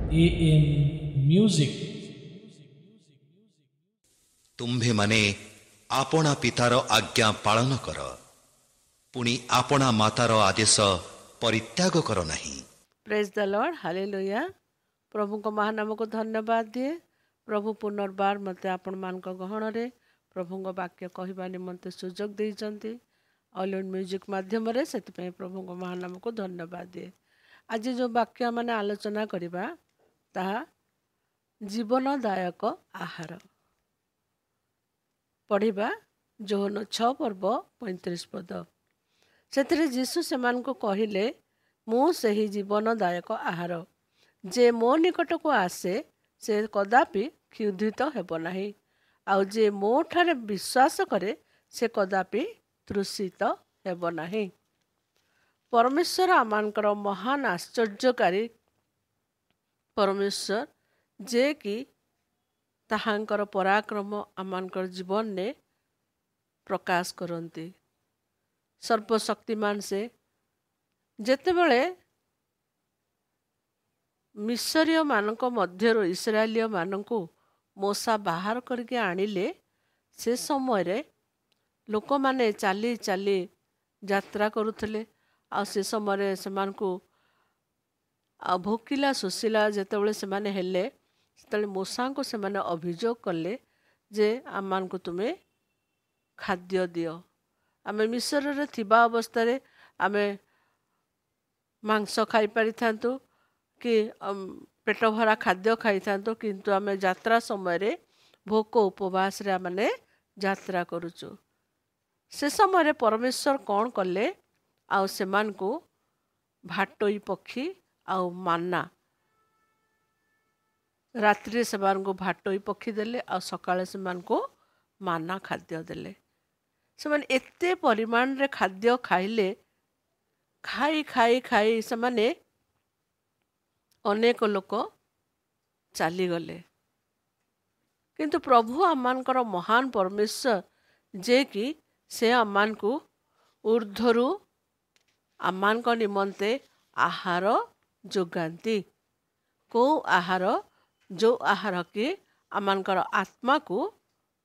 AM Music। तुम्भे माने आपणा पितार आज्ञा पालन कर, पुणी आपणा मातार आदेश परित्याग कर नहीं। Praise the lord, hallelujah. प्रभु को महानाम को धन्यवाद दिए। प्रभु पुनर्बार मते आपण मान गहन रे प्रभु वाक्य कहवा निमंते सुजोग देइचंती ऑल म्यूजिक माध्यम रे, सेति प्रभु को महानाम को धन्यवाद दिए। आज जो वाक्य माने आलोचना करिबा ताहा जीवनदायक आहार पढ़िबा। जोहन 6 पर्व 35 पद। सेथिरे जीसु सेमान को कहिले, मु सही जीवनदायक आहार, जे मो निकट को आसे से कदापि क्षुधित हेब नाही, आउ जे मो ठारे विश्वास करे से कदापि तृषित हेब नाही। परमेश्वर आमानकर महान आश्चर्यकारी परमेश्वर, जे कि ताहांकर पराक्रम आमानकर जीवन ने प्रकाश करती। सर्वशक्तिमान से जेतेबेले मिस्रीय मानक मध्यरु इस्राएलीय मानकु मोसा बाहर करके आनिले, से समय रे लोक माने चाली चाली यात्रा करुथले। आ से समय रे सेमानकु भोकिला सुशीला जेतेबेले सेमाने हेले, सेतेबेले मोसा को सेमाने अभियोग कले जे आमानकु तुमे खाद्य दियो। आमे मिस्र रे थिबा अवस्था रे आमे मांस खाई पारि थांतु कि पेट भरा खाद्य खाई थांतु, किंतु आमे यात्रा समय रे भोक उपवास रे आमे यात्रा करूचु। से समय रे परमेश्वर कौन कले, आउ सेमान को भाटोई पक्षी आउ माना, रात्रि सेमान को भाटोई पक्षी देले, आउ सकाळे सेमान को माना खाद्य देले। सेमान एते परिमाण रे खाद्य खाइले, खाई खाई खाई सेमाने अनेक लोक चाली गले। किंतु प्रभु आमानकर महान परमेश्वर, जे कि से आमान को ऊर्ध्वरु आमान को निमंते आहार जोगांती। को आहार, जो आहार के आमानकर आत्मा को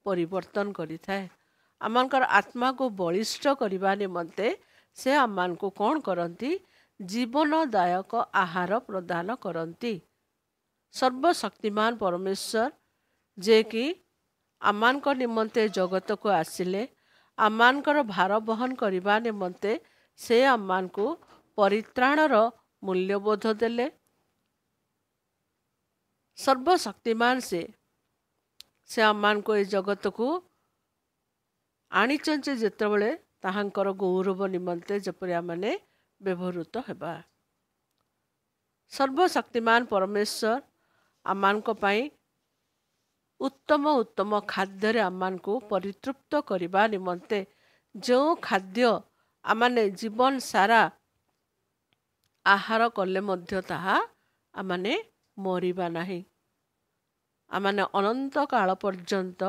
परिवर्तन करि थाए, आमानकर आत्मा को बलिष्ठ करबा निमंते से आमान को कौन करती, जीवनदायक आहार प्रदान करती। सर्वशक्तिमान परमेश्वर, जे कि आमान को निमंते जगत को आसिले, आमानकर भार बहन करबा निमंते से आमान को परित्राणर मूल्यबोध देले। सर्वशक्तिमान से आमान को ए जगत को आनिचंचे, जेतेबेले ताहांकर गौरव निमंते जपरि आमाने व्यवहृत हेबा। सर्वशक्तिमान परमेश्वर आमान को पाई उत्तम उत्तम खाद्य रे आमान को परितृप्त करबा निमंते जो खाद्य आमाने जीवन सारा आहार कले मध्य ताहा आमाने मरिबा नाही। आमाने अनंत काल पर्यंत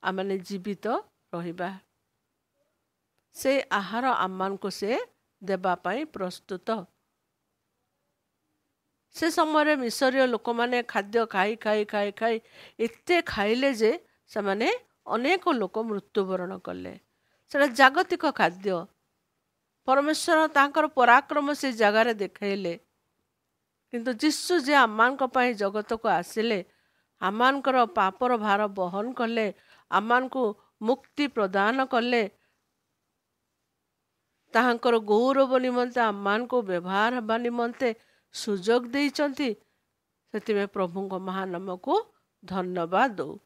आमाने जीवित रहिबा। से आहार आमान को से देबा पाई प्रस्तुत। से समय मिसरीय लोक माने खाद्य खाई खाई खाई खाई एते खाइले जे सेमाने अनेक लोक मृत्युवरण कले। सेटा जागतिक खाद्य। परमेश्वर तांकर पराक्रम से जगार देखाइले, किंतु जीसु जे आमान को पाई जगत को आसिले, आमानकर पापर भार बहन कले, आमान को मुक्ति प्रदान कले, ताहांकर गौरव निमंते आमान को व्यवहार हबा निमंते सुजोग देइचंती। सेतिबे प्रभु को महानाम को धन्यवाद दो।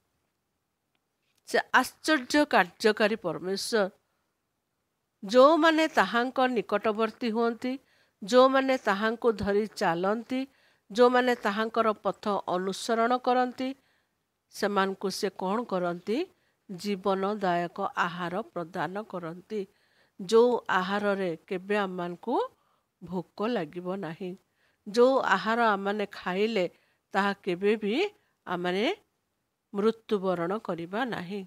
से आश्चर्य कार्यकारी परमेश्वर, जो माने ताहांक निकटवर्ती हुंती, जो माने ताहांको धरी चालंती, जो माने ताहांकर पथ अनुसरण करंती, सेमान को से कौन करंती, जीवनदायक आहार प्रदान करंती। जो आहार रे केबे आमान को भोक लागिबो नाही, जो आहार आमाने खाइले ताहा केबे भी आमाने मृत्युवरण करिबा नाही।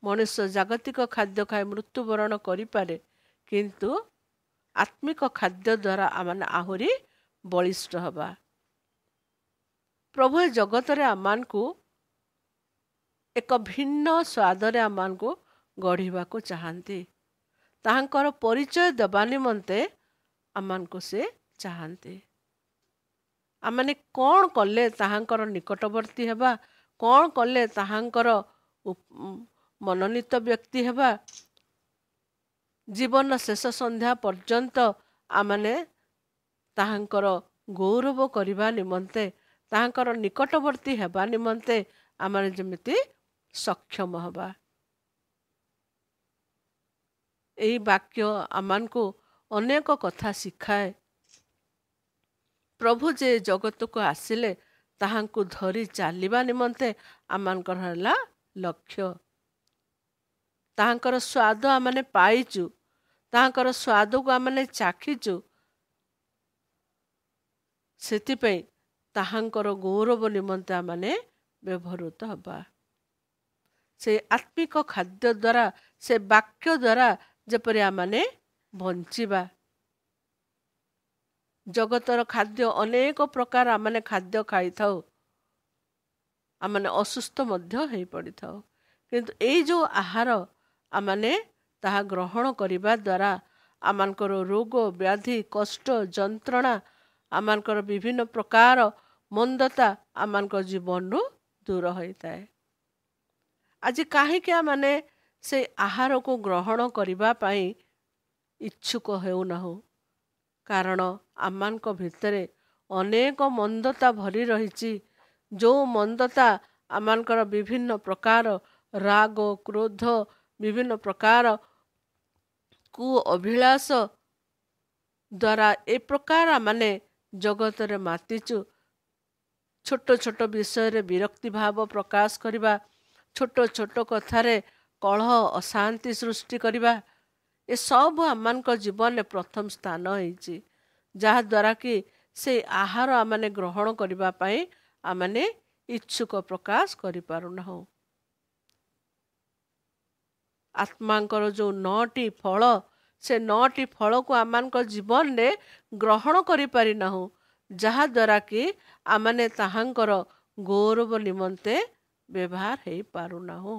मनुष्य जागतिक खाद्य खाए मृत्युवरण करिपारे, किंतु आत्मिक खाद्य द्वारा आमाने आहुरी बलिष्ठ हबा। ପ୍ରଭୁ ଏ ଜଗତରେ ଆମମାନଙ୍କୁ ଏକ ଭିନ୍ନ ସ୍ୱାଦରେ ଆମମାନଙ୍କୁ ଗଢ଼ିବାକୁ ଚାହାନ୍ତି। ତାହାଙ୍କର ପରିଚୟ ଦେବା ନିମନ୍ତେ ଆମମାନଙ୍କୁ ସେ ଚାହାନ୍ତି। ଆମମାନେ କ'ଣ କଲେ ତାହାଙ୍କର ନିକଟବର୍ତ୍ତୀ ହେବା, କ'ଣ କଲେ ତାହାଙ୍କର ମନୋନୀତ ବ୍ୟକ୍ତି ହେବା, ଜୀବନ ଶେଷ ସନ୍ଧ୍ୟା ପର୍ଯ୍ୟନ୍ତ ଆମମାନେ ତାହାଙ୍କର ଗୌରବ କରିବା ନିମନ୍ତେ, ତାହାଙ୍କର ନିକଟବର୍ତ୍ତୀ ହେବା ନିମନ୍ତେ ଆମମାନେ ଯେମିତି ସକ୍ଷମ ହେବା। ଏହି ବାକ୍ୟ ଆମମାନଙ୍କୁ ଅନେକ କଥା ଶିଖାଏ। ପ୍ରଭୁ ଯେ ଜଗତକୁ ଆସିଲେ ତାହାଙ୍କୁ ଧରି ଚାଲିବା ନିମନ୍ତେ ଆମମାନଙ୍କର ହେଲା ଲକ୍ଷ୍ୟ। ତାହାଙ୍କର ସ୍ୱାଦ ଆମମାନେ ପାଇଛୁ, ତାହାଙ୍କର ସ୍ୱାଦକୁ ଆମମାନେ ଚାଖିଛୁ। ସେଥିପାଇଁ ତାହାଙ୍କର ଗୌରବ ନିମନ୍ତେ ଆମମାନେ ବ୍ୟବହୃତ ହେବା। ସେ ଆତ୍ମିକ ଖାଦ୍ୟ ଦ୍ୱାରା, ସେ ବାକ୍ୟ ଦ୍ୱାରା ଯେପରି ଆମମାନେ ବଞ୍ଚିବା। ଜଗତର ଖାଦ୍ୟ ଅନେକ ପ୍ରକାର ଆମମାନେ ଖାଦ୍ୟ ଖାଇଥାଉ, ଆମମାନେ ଅସୁସ୍ଥ ମଧ୍ୟ ହୋଇପଡ଼ିଥାଉ। କିନ୍ତୁ ଏଇ ଯେଉଁ ଆହାର ଆମମାନେ ତାହା ଗ୍ରହଣ କରିବା ଦ୍ୱାରା ଆମମାନଙ୍କର ରୋଗ ବ୍ୟାଧି କଷ୍ଟ ଯନ୍ତ୍ରଣା ଆମମାନଙ୍କର ବିଭିନ୍ନ ପ୍ରକାର ମନ୍ଦତା ଆମମାନଙ୍କ ଜୀବନରୁ ଦୂର ହୋଇଥାଏ। ଆଜି କାହିଁକି ଆମମାନେ ସେ ଆହାରକୁ ଗ୍ରହଣ କରିବା ପାଇଁ ଇଚ୍ଛୁକ ହେଉନାହୁଁ? କାରଣ ଆମମାନଙ୍କ ଭିତରେ ଅନେକ ମନ୍ଦତା ଭରି ରହିଛି। ଯେଉଁ ମନ୍ଦତା ଆମମାନଙ୍କର ବିଭିନ୍ନ ପ୍ରକାର ରାଗ କ୍ରୋଧ, ବିଭିନ୍ନ ପ୍ରକାର କୁ ଅଭିଳାଷ ଦ୍ୱାରା ଏ ପ୍ରକାର ମାନେ ଜଗତରେ ମାତିଛୁ। ଛୋଟ ଛୋଟ ବିଷୟରେ ବିରକ୍ତି ଭାବ ପ୍ରକାଶ କରିବା, ଛୋଟ ଛୋଟ କଥାରେ କଳହ ଅଶାନ୍ତି ସୃଷ୍ଟି କରିବା, ଏସବୁ ଆମମାନଙ୍କ ଜୀବନରେ ପ୍ରଥମ ସ୍ଥାନ ହେଇଛି। ଯାହାଦ୍ୱାରା କି ସେ ଆହାର ଆମମାନେ ଗ୍ରହଣ କରିବା ପାଇଁ ଆମମାନେ ଇଚ୍ଛୁକ ପ୍ରକାଶ କରିପାରୁନାହୁଁ। ଆତ୍ମାଙ୍କର ଯେଉଁ 9ଟି ଫଳ, ସେ 9ଟି ଫଳକୁ ଆମମାନଙ୍କ ଜୀବନରେ ଗ୍ରହଣ କରିପାରିନାହୁଁ। ଯାହାଦ୍ୱାରା କି ଆମମାନେ ତାହାଙ୍କର ଗୌରବ ନିମନ୍ତେ ବ୍ୟବହାର ହେଇପାରୁନାହୁଁ।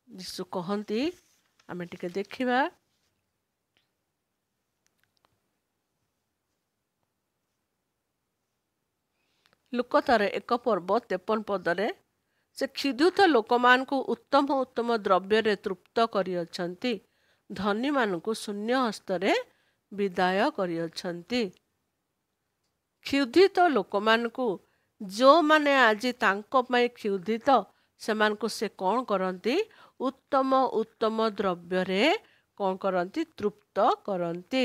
ଯୀଶୁ କହନ୍ତି, ଆମେ ଟିକେ ଦେଖିବା ଲୁକତାର 1:53 ସେ କ୍ଷୁଧିତ ଲୋକମାନଙ୍କୁ ଉତ୍ତମ ଉତ୍ତମ ଦ୍ରବ୍ୟରେ ତୃପ୍ତ କରିଅଛନ୍ତି, ଧନୀମାନଙ୍କୁ ଶୂନ୍ୟ ହସ୍ତରେ ବିଦାୟ କରିଅଛନ୍ତି। କ୍ଷୁଧିତ ଲୋକମାନଙ୍କୁ, ଯେଉଁମାନେ ଆଜି ତାଙ୍କ ପାଇଁ କ୍ଷୁଧିତ, ସେମାନଙ୍କୁ ସେ କ'ଣ କରନ୍ତି? ଉତ୍ତମ ଉତ୍ତମ ଦ୍ରବ୍ୟରେ କ'ଣ କରନ୍ତି? ତୃପ୍ତ କରନ୍ତି।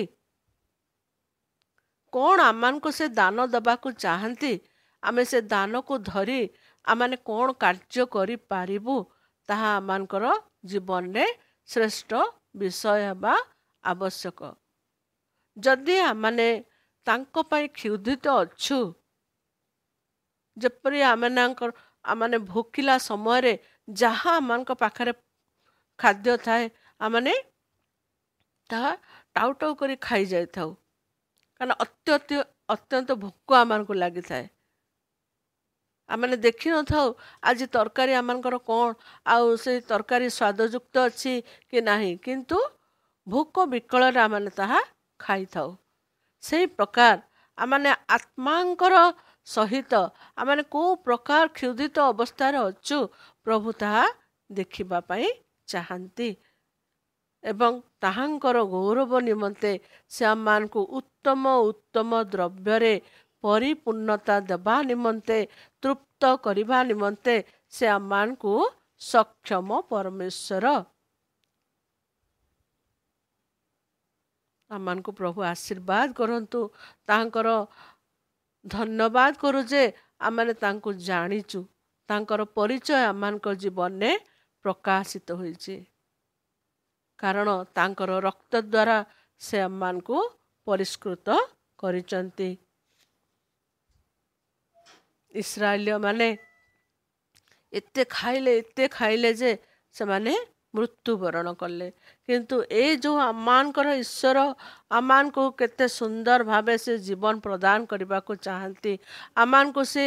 କ'ଣ ଆମମାନଙ୍କୁ ସେ ଦାନ ଦେବାକୁ ଚାହାନ୍ତି? ଆମେ ସେ ଦାନକୁ ଧରି ଆମମାନେ କ'ଣ କାର୍ଯ୍ୟ କରିପାରିବୁ, ତାହା ଆମମାନଙ୍କର ଜୀବନରେ ଶ୍ରେଷ୍ଠ ବିଷୟ ହେବା ଆବଶ୍ୟକ। ଯଦି ଆମମାନେ ତାଙ୍କ ପାଇଁ କ୍ଷୁଧିତ ଅଛୁ, ଯେପରି ଆମମାନେ ଭୋକିଲା ସମୟରେ ଯାହା ଆମମାନଙ୍କ ପାଖରେ ଖାଦ୍ୟ ଥାଏ ଆମମାନେ ତାହା ଟାଉ ଟାଉ କରି ଖାଇଯାଇଥାଉ, କାରଣ ଅତ୍ୟନ୍ତ ଭୋକ ଆମମାନଙ୍କୁ ଲାଗିଥାଏ। ଆମମାନେ ଦେଖିନଥାଉ ଆଜି ତରକାରୀ ଆମମାନଙ୍କର କ'ଣ, ଆଉ ସେ ତରକାରୀ ସ୍ୱାଦଯୁକ୍ତ ଅଛି କି ନାହିଁ, କିନ୍ତୁ ଭୋକ ବିକଳରେ ଆମମାନେ ତାହା ଖାଇଥାଉ। ସେହି ପ୍ରକାର ଆମମାନେ ଆତ୍ମାଙ୍କର ସହିତ ଆମମାନେ କେଉଁ ପ୍ରକାର କ୍ଷୁଧିତ ଅବସ୍ଥାରେ ଅଛୁ, ପ୍ରଭୁ ତାହା ଦେଖିବା ପାଇଁ ଚାହାନ୍ତି। ଏବଂ ତାହାଙ୍କର ଗୌରବ ନିମନ୍ତେ ସେ ଆମମାନଙ୍କୁ ଉତ୍ତମ ଉତ୍ତମ ଦ୍ରବ୍ୟରେ ପରିପୂର୍ଣ୍ଣତା ଦେବା ନିମନ୍ତେ, ତୃପ୍ତ କରିବା ନିମନ୍ତେ ସେ ଆମମାନଙ୍କୁ ସକ୍ଷମ ପରମେଶ୍ୱର। ଆମମାନଙ୍କୁ ପ୍ରଭୁ ଆଶୀର୍ବାଦ କରନ୍ତୁ। ତାହାଙ୍କର ଧନ୍ୟବାଦ କରୁ ଯେ ଆମମାନେ ତାଙ୍କୁ ଜାଣିଛୁ, ତାଙ୍କର ପରିଚୟ ଆମମାନଙ୍କ ଜୀବନରେ ପ୍ରକାଶିତ ହୋଇଛି। କାରଣ ତାଙ୍କର ରକ୍ତ ଦ୍ୱାରା ସେ ଆମମାନଙ୍କୁ ପରିଷ୍କୃତ କରିଛନ୍ତି। ଇସ୍ରାଏଲୀୟ ମାନେ ଏତେ ଖାଇଲେ ଯେ ସେମାନେ ମୃତ୍ୟୁବରଣ କଲେ। କିନ୍ତୁ ଏ ଯେଉଁ ଆମମାନଙ୍କର ଈଶ୍ୱର ଆମମାନଙ୍କୁ କେତେ ସୁନ୍ଦର ଭାବେ ସେ ଜୀବନ ପ୍ରଦାନ କରିବାକୁ ଚାହାନ୍ତି, ଆମମାନଙ୍କୁ ସେ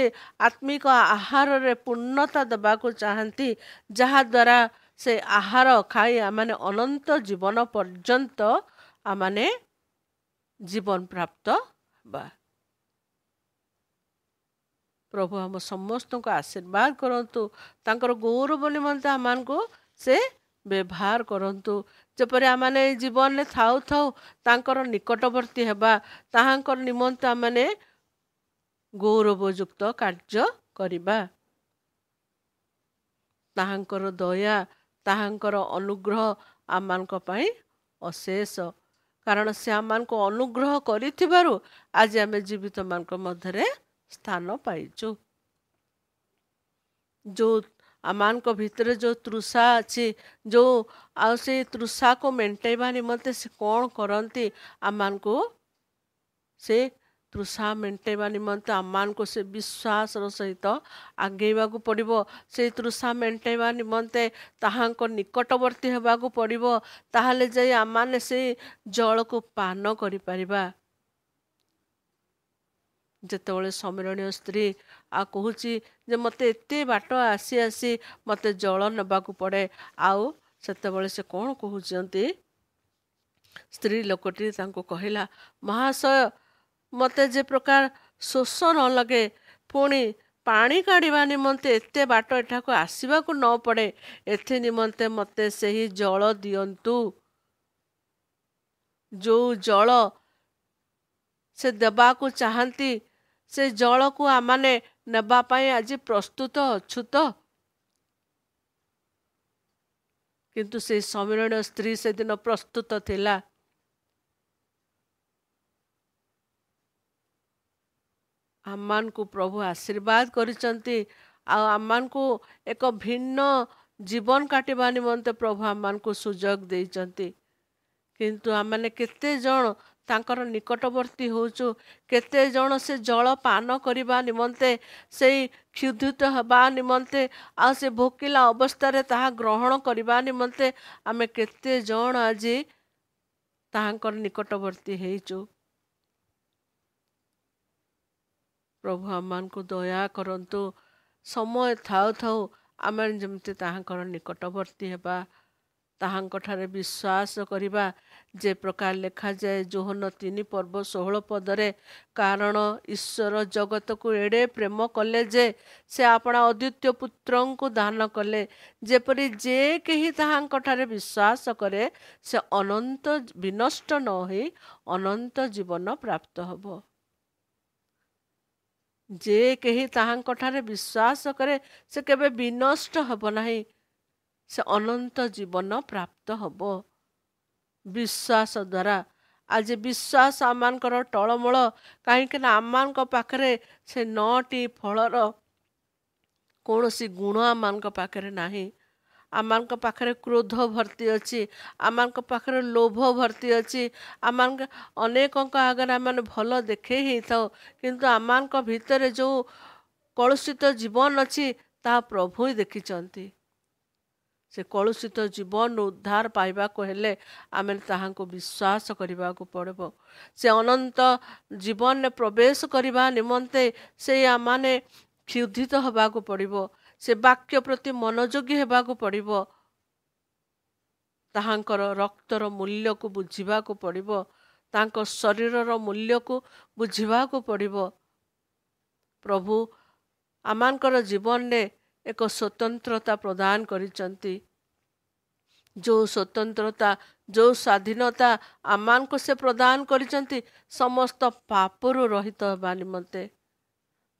ଆତ୍ମିକ ଆହାରରେ ପୂର୍ଣ୍ଣତା ଦେବାକୁ ଚାହାନ୍ତି, ଯାହାଦ୍ୱାରା ସେ ଆହାର ଖାଇ ଆମମାନେ ଅନନ୍ତ ଜୀବନ ପର୍ଯ୍ୟନ୍ତ ଆମମାନେ ଜୀବନ ପ୍ରାପ୍ତ ହେବା। ପ୍ରଭୁ ଆମ ସମସ୍ତଙ୍କୁ ଆଶୀର୍ବାଦ କରନ୍ତୁ, ତାଙ୍କର ଗୌରବ ନିମନ୍ତେ ଆମମାନଙ୍କୁ ସେ ବ୍ୟବହାର କରନ୍ତୁ, ଯେପରି ଆମମାନେ ଏଇ ଜୀବନରେ ଥାଉ ଥାଉ ତାଙ୍କର ନିକଟବର୍ତ୍ତୀ ହେବା, ତାହାଙ୍କର ନିମନ୍ତେ ଆମମାନେ ଗୌରବଯୁକ୍ତ କାର୍ଯ୍ୟ କରିବା। ତାହାଙ୍କର ଦୟା, ତାହାଙ୍କର ଅନୁଗ୍ରହ ଆମମାନଙ୍କ ପାଇଁ ଅଶେଷ, କାରଣ ସେ ଆମମାନଙ୍କୁ ଅନୁଗ୍ରହ କରିଥିବାରୁ ଆଜି ଆମେ ଜୀବିତମାନଙ୍କ ମଧ୍ୟରେ ସ୍ଥାନ ପାଇଛୁ। ଯେଉଁ ଆମମାନଙ୍କ ଭିତରେ ଯେଉଁ ତୃଷା ଅଛି, ଯେଉଁ ଆଉ ସେଇ ତୃଷାକୁ ମେଣ୍ଟାଇବା ନିମନ୍ତେ ସେ କ'ଣ କରନ୍ତି, ଆମମାନଙ୍କୁ ସେ ତୃଷା ମେଣ୍ଟାଇବା ନିମନ୍ତେ ଆମମାନଙ୍କୁ ସେ ବିଶ୍ୱାସର ସହିତ ଆଗେଇବାକୁ ପଡ଼ିବ। ସେଇ ତୃଷା ମେଣ୍ଟାଇବା ନିମନ୍ତେ ତାହାଙ୍କ ନିକଟବର୍ତ୍ତୀ ହେବାକୁ ପଡ଼ିବ, ତାହେଲେ ଯାଇ ଆମମାନେ ସେଇ ଜଳକୁ ପାନ କରିପାରିବା। ଯେତେବେଳେ ସମରଣୀୟ ସ୍ତ୍ରୀ କହୁଛି ଯେ ମୋତେ ଏତେ ବାଟ ଆସି ଆସି ମୋତେ ଜଳ ନେବାକୁ ପଡ଼େ, ଆଉ ସେତେବେଳେ ସେ କ'ଣ କହୁଛନ୍ତି, ସ୍ତ୍ରୀ ଲୋକଟି ତାଙ୍କୁ କହିଲା, ମହାଶୟ ମୋତେ ଯେ ପ୍ରକାର ଶୋଷ ନ ଲାଗେ, ପୁଣି ପାଣି କାଢ଼ିବା ନିମନ୍ତେ ଏତେ ବାଟ ଏଠାକୁ ଆସିବାକୁ ନ ପଡ଼େ, ଏଥି ନିମନ୍ତେ ମୋତେ ସେହି ଜଳ ଦିଅନ୍ତୁ। ଯେଉଁ ଜଳ ସେ ଦେବାକୁ ଚାହାନ୍ତି, ସେ ଜଳକୁ ଆମମାନେ ନେବା ପାଇଁ ଆଜି ପ୍ରସ୍ତୁତ ଅଛୁ ତ? କିନ୍ତୁ ସେଇ ସମରଣୀୟ ସ୍ତ୍ରୀ ସେଦିନ ପ୍ରସ୍ତୁତ ଥିଲା। ଆମମାନଙ୍କୁ ପ୍ରଭୁ ଆଶୀର୍ବାଦ କରିଛନ୍ତି, ଆଉ ଆମମାନଙ୍କୁ ଏକ ଭିନ୍ନ ଜୀବନ କାଟିବା ନିମନ୍ତେ ପ୍ରଭୁ ଆମମାନଙ୍କୁ ସୁଯୋଗ ଦେଇଛନ୍ତି। କିନ୍ତୁ ଆମମାନେ କେତେ ଜଣ ତାଙ୍କର ନିକଟବର୍ତ୍ତୀ ହେଉଛୁ, କେତେ ଜଣ ସେ ଜଳ ପାନ କରିବା ନିମନ୍ତେ, ସେଇ କ୍ଷୁଧିତ ହେବା ନିମନ୍ତେ, ଆଉ ସେ ଭୋକିଲା ଅବସ୍ଥାରେ ତାହା ଗ୍ରହଣ କରିବା ନିମନ୍ତେ ଆମେ କେତେ ଜଣ ଆଜି ତାହାଙ୍କର ନିକଟବର୍ତ୍ତୀ ହେଇଛୁ। ପ୍ରଭୁ ଆମମାନଙ୍କୁ ଦୟା କରନ୍ତୁ, ସମୟ ଥାଉ ଥାଉ ଆମେ ଯେମିତି ତାହାଙ୍କର ନିକଟବର୍ତ୍ତୀ ହେବା, ତାହାଙ୍କଠାରେ ବିଶ୍ୱାସ କରିବା। ଯେ ପ୍ରକାର ଲେଖାଯାଏ ଯୋହନ 3:16 କାରଣ ଈଶ୍ୱର ଜଗତକୁ ଏଡ଼େ ପ୍ରେମ କଲେ ଯେ ସେ ଆପଣା ଅଦ୍ୱିତୀୟ ପୁତ୍ରଙ୍କୁ ଦାନ କଲେ, ଯେପରି ଯେ କେହି ତାହାଙ୍କଠାରେ ବିଶ୍ୱାସ କରେ ସେ ଅନନ୍ତ ବିନଷ୍ଟ ନ ହୋଇ ଅନନ୍ତ ଜୀବନ ପ୍ରାପ୍ତ ହେବ। ଯେ କେହି ତାହାଙ୍କଠାରେ ବିଶ୍ୱାସ କରେ ସେ କେବେ ବିନଷ୍ଟ ହେବ ନାହିଁ, ସେ ଅନନ୍ତ ଜୀବନ ପ୍ରାପ୍ତ ହେବ। ବିଶ୍ୱାସ ଦ୍ୱାରା ଆଜି ବିଶ୍ୱାସ ଆମମାନଙ୍କର ଟଳମଳ, କାହିଁକିନା ଆମମାନଙ୍କ ପାଖରେ ସେ 9ଟି ଫଳର କୌଣସି ଗୁଣ ଆମମାନଙ୍କ ପାଖରେ ନାହିଁ। ଆମମାନଙ୍କ ପାଖରେ କ୍ରୋଧ ଭର୍ତ୍ତି ଅଛି, ଆମମାନଙ୍କ ପାଖରେ ଲୋଭ ଭର୍ତ୍ତି ଅଛି, ଆମମାନଙ୍କ ଅନେକଙ୍କ ଆଗରେ ଆମେ ଭଲ ଦେଖେଇ ହେଇଥାଉ, କିନ୍ତୁ ଆମମାନଙ୍କ ଭିତରେ ଯେଉଁ କଳୁଷିତ ଜୀବନ ଅଛି ତାହା ପ୍ରଭୁ ହିଁ ଦେଖିଛନ୍ତି। ସେ କଳୁଷିତ ଜୀବନରୁ ଉଦ୍ଧାର ପାଇବାକୁ ହେଲେ ଆମେ ତାହାଙ୍କୁ ବିଶ୍ୱାସ କରିବାକୁ ପଡ଼ିବ। ସେ ଅନନ୍ତ ଜୀବନରେ ପ୍ରବେଶ କରିବା ନିମନ୍ତେ ସେ ଆମମାନେ କ୍ଷୁଧିତ ହେବାକୁ ପଡ଼ିବ, ସେ ବାକ୍ୟ ପ୍ରତି ମନୋଯୋଗୀ ହେବାକୁ ପଡ଼ିବ, ତାହାଙ୍କର ରକ୍ତର ମୂଲ୍ୟକୁ ବୁଝିବାକୁ ପଡ଼ିବ, ତାଙ୍କ ଶରୀରର ମୂଲ୍ୟକୁ ବୁଝିବାକୁ ପଡ଼ିବ। ପ୍ରଭୁ ଆମମାନଙ୍କର ଜୀବନରେ ଏକ ସ୍ୱତନ୍ତ୍ରତା ପ୍ରଦାନ କରିଛନ୍ତି। ଯେଉଁ ସ୍ୱତନ୍ତ୍ରତା, ଯେଉଁ ସ୍ୱାଧୀନତା ଆମମାନଙ୍କୁ ସେ ପ୍ରଦାନ କରିଛନ୍ତି ସମସ୍ତ ପାପରୁ ରହିତ ହେବା ନିମନ୍ତେ।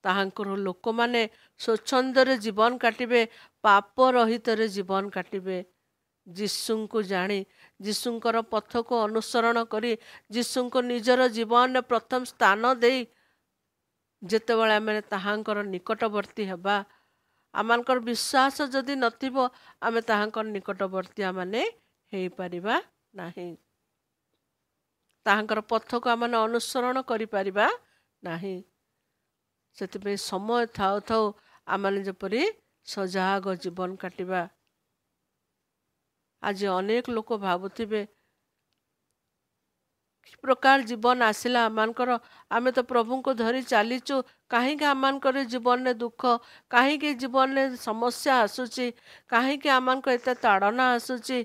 ତାହାଙ୍କର ଲୋକମାନେ ସ୍ୱଚ୍ଛନ୍ଦରେ ଜୀବନ କାଟିବେ, ପାପ ରହିତରେ ଜୀବନ କାଟିବେ। ଯୀଶୁଙ୍କୁ ଜାଣି, ଯୀଶୁଙ୍କର ପଥକୁ ଅନୁସରଣ କରି, ଯୀଶୁଙ୍କୁ ନିଜର ଜୀବନରେ ପ୍ରଥମ ସ୍ଥାନ ଦେଇ ଯେତେବେଳେ ଆମେ ତାହାଙ୍କର ନିକଟବର୍ତ୍ତୀ ହେବା, ଆମମାନଙ୍କର ବିଶ୍ୱାସ ଯଦି ନଥିବ ଆମେ ତାହାଙ୍କର ନିକଟବର୍ତ୍ତୀ ଆମେ ହେଇପାରିବା ନାହିଁ, ତାହାଙ୍କର ପଥକୁ ଆମେ ଅନୁସରଣ କରିପାରିବା ନାହିଁ। ସେଥିପାଇଁ ସମୟ ଥାଉ ଥାଉ ଆମେ ଯେପରି ସଜାଗ ଜୀବନ କାଟିବା। ଆଜି ଅନେକ ଲୋକ ଭାବୁଥିବେ କି ପ୍ରକାର ଜୀବନ ଆସିଲା ଆମମାନଙ୍କର, ଆମେ ତ ପ୍ରଭୁଙ୍କୁ ଧରି ଚାଲିଛୁ, କାହିଁକି ଆମମାନଙ୍କର ଜୀବନରେ ଦୁଃଖ, କାହିଁକି ଜୀବନରେ ସମସ୍ୟା ଆସୁଛି, କାହିଁକି ଆମମାନଙ୍କ ଏତେ ତାଡ଼ନା ଆସୁଛି।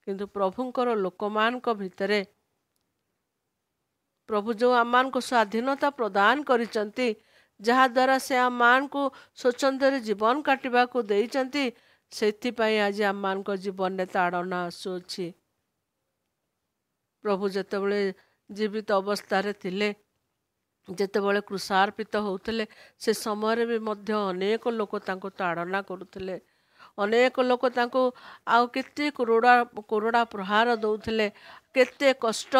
କିନ୍ତୁ ପ୍ରଭୁଙ୍କର ଲୋକମାନଙ୍କ ଭିତରେ ପ୍ରଭୁ ଯେଉଁ ଆମମାନଙ୍କୁ ସ୍ୱାଧୀନତା ପ୍ରଦାନ କରିଛନ୍ତି, ଯାହାଦ୍ୱାରା ସେ ଆମମାନଙ୍କୁ ସ୍ୱଚ୍ଛନ୍ଦରେ ଜୀବନ କାଟିବାକୁ ଦେଇଛନ୍ତି, ସେଥିପାଇଁ ଆଜି ଆମମାନଙ୍କ ଜୀବନରେ ତାଡ଼ନା ଆସୁଅଛି। ପ୍ରଭୁ ଯେତେବେଳେ ଜୀବିତ ଅବସ୍ଥାରେ ଥିଲେ, ଯେତେବେଳେ କୃଷାର୍ପିତ ହେଉଥିଲେ, ସେ ସମୟରେ ବି ମଧ୍ୟ ଅନେକ ଲୋକ ତାଙ୍କୁ ତାଡ଼ନା କରୁଥିଲେ। ଅନେକ ଲୋକ ତାଙ୍କୁ ଆଉ କେତେ କୋରଡ଼ା ପ୍ରହାର ଦେଉଥିଲେ, କେତେ କଷ୍ଟ,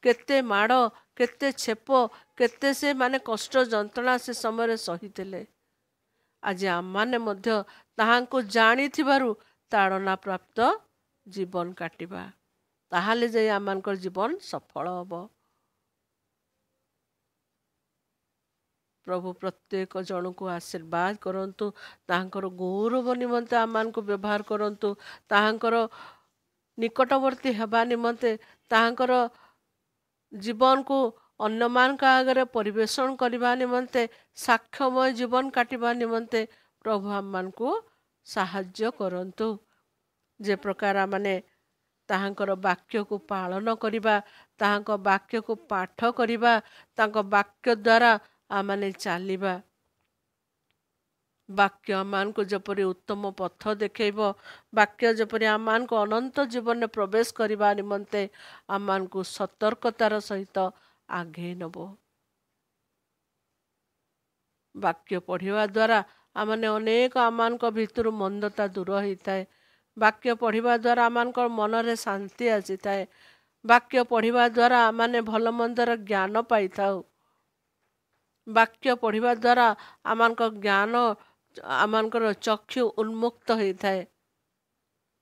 କେତେ ମାଡ଼, କେତେ ଛେପ, କେତେ ସେମାନେ କଷ୍ଟ ଯନ୍ତ୍ରଣା ସେ ସମୟରେ ସହିଥିଲେ। ଆଜି ଆମମାନେ ମଧ୍ୟ ତାହାଙ୍କୁ ଜାଣିଥିବାରୁ ତାଡ଼ନା ପ୍ରାପ୍ତ ଜୀବନ କାଟିବା, ତାହେଲେ ଯାଇ ଆମମାନଙ୍କର ଜୀବନ ସଫଳ ହେବ। ପ୍ରଭୁ ପ୍ରତ୍ୟେକ ଜଣକୁ ଆଶୀର୍ବାଦ କରନ୍ତୁ, ତାହାଙ୍କର ଗୌରବ ନିମନ୍ତେ ଆମମାନଙ୍କୁ ବ୍ୟବହାର କରନ୍ତୁ, ତାହାଙ୍କର ନିକଟବର୍ତ୍ତୀ ହେବା ନିମନ୍ତେ, ତାହାଙ୍କର ଜୀବନକୁ ଅନ୍ୟମାନଙ୍କ ଆଗରେ ପରିବେଷଣ କରିବା ନିମନ୍ତେ, ସାକ୍ଷ୍ୟମୟ ଜୀବନ କାଟିବା ନିମନ୍ତେ ପ୍ରଭୁ ଆମମାନଙ୍କୁ ସାହାଯ୍ୟ କରନ୍ତୁ। ଯେ ପ୍ରକାର ମାନେ ତାହାଙ୍କର ବାକ୍ୟକୁ ପାଳନ କରିବା, ତାହାଙ୍କ ବାକ୍ୟକୁ ପାଠ କରିବା, ତାଙ୍କ ବାକ୍ୟ ଦ୍ୱାରା ଆମମାନେ ଚାଲିବା। ବାକ୍ୟ ଆମମାନଙ୍କୁ ଯେପରି ଉତ୍ତମ ପଥ ଦେଖେଇବ, ବାକ୍ୟ ଯେପରି ଆମମାନଙ୍କୁ ଅନନ୍ତ ଜୀବନରେ ପ୍ରବେଶ କରିବା ନିମନ୍ତେ ଆମମାନଙ୍କୁ ସତର୍କତାର ସହିତ ଆଗେଇ ନେବ। ବାକ୍ୟ ପଢ଼ିବା ଦ୍ୱାରା ଆମମାନେ ଅନେକ ଆମମାନଙ୍କ ଭିତରୁ ମନ୍ଦତା ଦୂର ହେଇଥାଏ। ବାକ୍ୟ ପଢ଼ିବା ଦ୍ୱାରା ଆମମାନଙ୍କ ମନରେ ଶାନ୍ତି ଆସିଥାଏ। ବାକ୍ୟ ପଢ଼ିବା ଦ୍ୱାରା ଆମମାନେ ଭଲ ମନ୍ଦର ଜ୍ଞାନ ପାଇଥାଉ। ବାକ୍ୟ ପଢ଼ିବା ଦ୍ୱାରା ଆମମାନଙ୍କ ଜ୍ଞାନ, ଆମମାନଙ୍କର ଚକ୍ଷୁ ଉନ୍ମୁକ୍ତ ହେଇଥାଏ।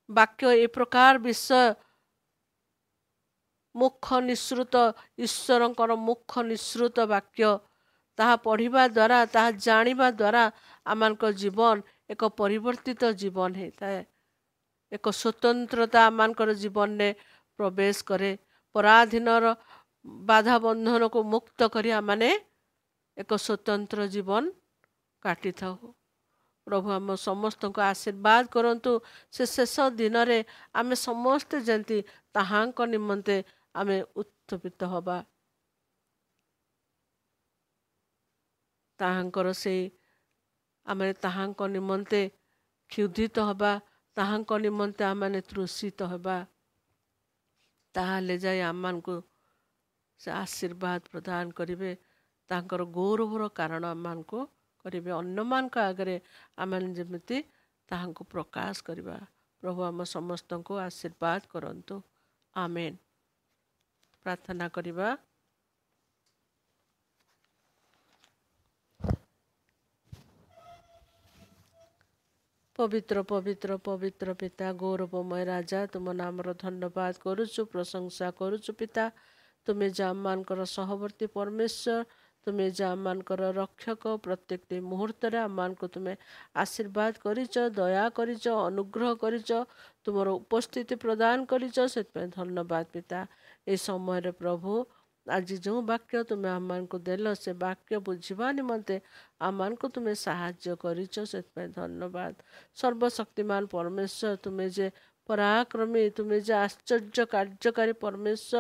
ବାକ୍ୟ ଏ ପ୍ରକାର ବିଷୟ ମୁଖ ନିଃସୃତ, ଈଶ୍ୱରଙ୍କର ମୁଖ ନିଃସୃତ ବାକ୍ୟ, ତାହା ପଢ଼ିବା ଦ୍ୱାରା, ତାହା ଜାଣିବା ଦ୍ୱାରା ଆମମାନଙ୍କ ଜୀବନ ଏକ ପରିବର୍ତ୍ତିତ ଜୀବନ ହେଇଥାଏ। ଏକ ସ୍ୱତନ୍ତ୍ରତା ଆମମାନଙ୍କର ଜୀବନରେ ପ୍ରବେଶ କରେ। ପରାଧୀନର ବାଧା ବନ୍ଧନକୁ ମୁକ୍ତ କରି ଆମମାନେ ଏକ ସ୍ୱତନ୍ତ୍ର ଜୀବନ କାଟିଥାଉ। ପ୍ରଭୁ ଆମ ସମସ୍ତଙ୍କୁ ଆଶୀର୍ବାଦ କରନ୍ତୁ। ସେ ଶେଷ ଦିନରେ ଆମେ ସମସ୍ତେ ଯେମିତି ତାହାଙ୍କ ନିମନ୍ତେ ଆମେ ଉତ୍ଥିତ ହେବା, ତାହାଙ୍କର ସେଇ ଆମେ ତାହାଙ୍କ ନିମନ୍ତେ କ୍ଷୁଧିତ ହେବା, ତାହାଙ୍କ ନିମନ୍ତେ ଆମମାନେ ତୃଷିତ ହେବା, ତାହେଲେ ଯାଇ ଆମମାନଙ୍କୁ ସେ ଆଶୀର୍ବାଦ ପ୍ରଦାନ କରିବେ, ତାଙ୍କର ଗୌରବର କାରଣ ଆମମାନଙ୍କୁ କରିବେ। ଅନ୍ୟମାନଙ୍କ ଆଗରେ ଆମେ ଯେମିତି ତାହାଙ୍କୁ ପ୍ରକାଶ କରିବା। ପ୍ରଭୁ ଆମ ସମସ୍ତଙ୍କୁ ଆଶୀର୍ବାଦ କରନ୍ତୁ। ଆମେନ୍। ପ୍ରାର୍ଥନା କରିବା। ପବିତ୍ର ପବିତ୍ର ପବିତ୍ର ପିତା, ଗୌରବମୟ ରାଜା, ତୁମ ନାମର ଧନ୍ୟବାଦ କରୁଛୁ, ପ୍ରଶଂସା କରୁଛୁ। ପିତା, ତୁମେ ଯେ ଆମମାନଙ୍କର ସହବର୍ତ୍ତୀ ପରମେଶ୍ୱର, ତୁମେ ଯେ ଆମମାନଙ୍କର ରକ୍ଷକ, ପ୍ରତ୍ୟେକଟି ମୁହୂର୍ତ୍ତରେ ଆମମାନଙ୍କୁ ତୁମେ ଆଶୀର୍ବାଦ କରିଛ, ଦୟା କରିଛ, ଅନୁଗ୍ରହ କରିଛ, ତୁମର ଉପସ୍ଥିତି ପ୍ରଦାନ କରିଛ, ସେଥିପାଇଁ ଧନ୍ୟବାଦ ପିତା। ଏ ସମୟରେ ପ୍ରଭୁ, ଆଜି ଯେଉଁ ବାକ୍ୟ ତୁମେ ଆମମାନଙ୍କୁ ଦେଲ, ସେ ବାକ୍ୟ ବୁଝିବା ନିମନ୍ତେ ଆମମାନଙ୍କୁ ତୁମେ ସାହାଯ୍ୟ କରିଛ, ସେଥିପାଇଁ ଧନ୍ୟବାଦ। ସର୍ବଶକ୍ତିମାନ ପରମେଶ୍ୱର, ତୁମେ ଯେ ପରାକ୍ରମୀ, ତୁମେ ଯେ ଆଶ୍ଚର୍ଯ୍ୟ କାର୍ଯ୍ୟକାରୀ ପରମେଶ୍ୱର,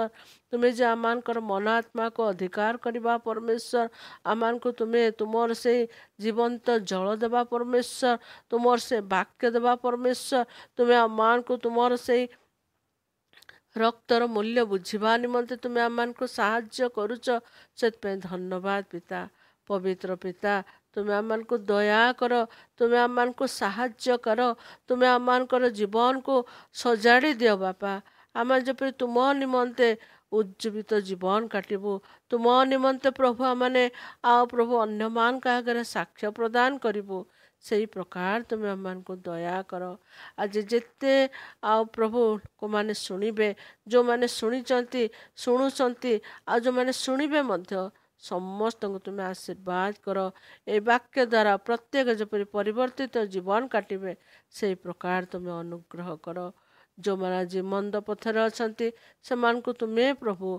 ତୁମେ ଯେ ଆମମାନଙ୍କର ମନ ଆତ୍ମାକୁ ଅଧିକାର କରିବା ପରମେଶ୍ୱର, ଆମମାନଙ୍କୁ ତୁମେ ତୁମର ସେଇ ଜୀବନ୍ତ ଜଳ ଦେବା ପରମେଶ୍ୱର, ତୁମର ସେ ବାକ୍ୟ ଦେବା ପରମେଶ୍ୱର, ତୁମେ ଆମମାନଙ୍କୁ ତୁମର ସେଇ ରକ୍ତର ମୂଲ୍ୟ ବୁଝିବା ନିମନ୍ତେ ତୁମେ ଆମମାନଙ୍କୁ ସାହାଯ୍ୟ କରୁଛ, ସେଥିପାଇଁ ଧନ୍ୟବାଦ ପିତା। ପବିତ୍ର ପିତା, ତୁମେ ଆମମାନଙ୍କୁ ଦୟା କର, ତୁମେ ଆମମାନଙ୍କୁ ସାହାଯ୍ୟ କର, ତୁମେ ଆମମାନଙ୍କର ଜୀବନକୁ ସଜାଡ଼ି ଦିଅ ବାପା। ଆମେ ଯେପରି ତୁମ ନିମନ୍ତେ ଉଜ୍ଜୀବିତ ଜୀବନ କାଟିବୁ, ତୁମ ନିମନ୍ତେ ପ୍ରଭୁ ଆମମାନେ ଆଉ ପ୍ରଭୁ ଅନ୍ୟମାନଙ୍କ ଆଗରେ ସାକ୍ଷ୍ୟ ପ୍ରଦାନ କରିବୁ, ସେଇ ପ୍ରକାର ତୁମେ ଆମମାନଙ୍କୁ ଦୟା କର। ଆଜି ଯେତେ ଆଉ ପ୍ରଭୁ ଲୋକମାନେ ଶୁଣିବେ, ଯେଉଁମାନେ ଶୁଣିଛନ୍ତି, ଶୁଣୁଛନ୍ତି, ଆଉ ଯେଉଁମାନେ ଶୁଣିବେ ମଧ୍ୟ, ସମସ୍ତଙ୍କୁ ତୁମେ ଆଶୀର୍ବାଦ କର। ଏ ବାକ୍ୟ ଦ୍ୱାରା ପ୍ରତ୍ୟେକ ଯେପରି ପରିବର୍ତ୍ତିତ ଜୀବନ କାଟିବେ, ସେଇ ପ୍ରକାର ତୁମେ ଅନୁଗ୍ରହ କର। ଯେଉଁମାନେ ଆଜି ମନ୍ଦ ପଥରେ ଅଛନ୍ତି ସେମାନଙ୍କୁ ତୁମେ ପ୍ରଭୁ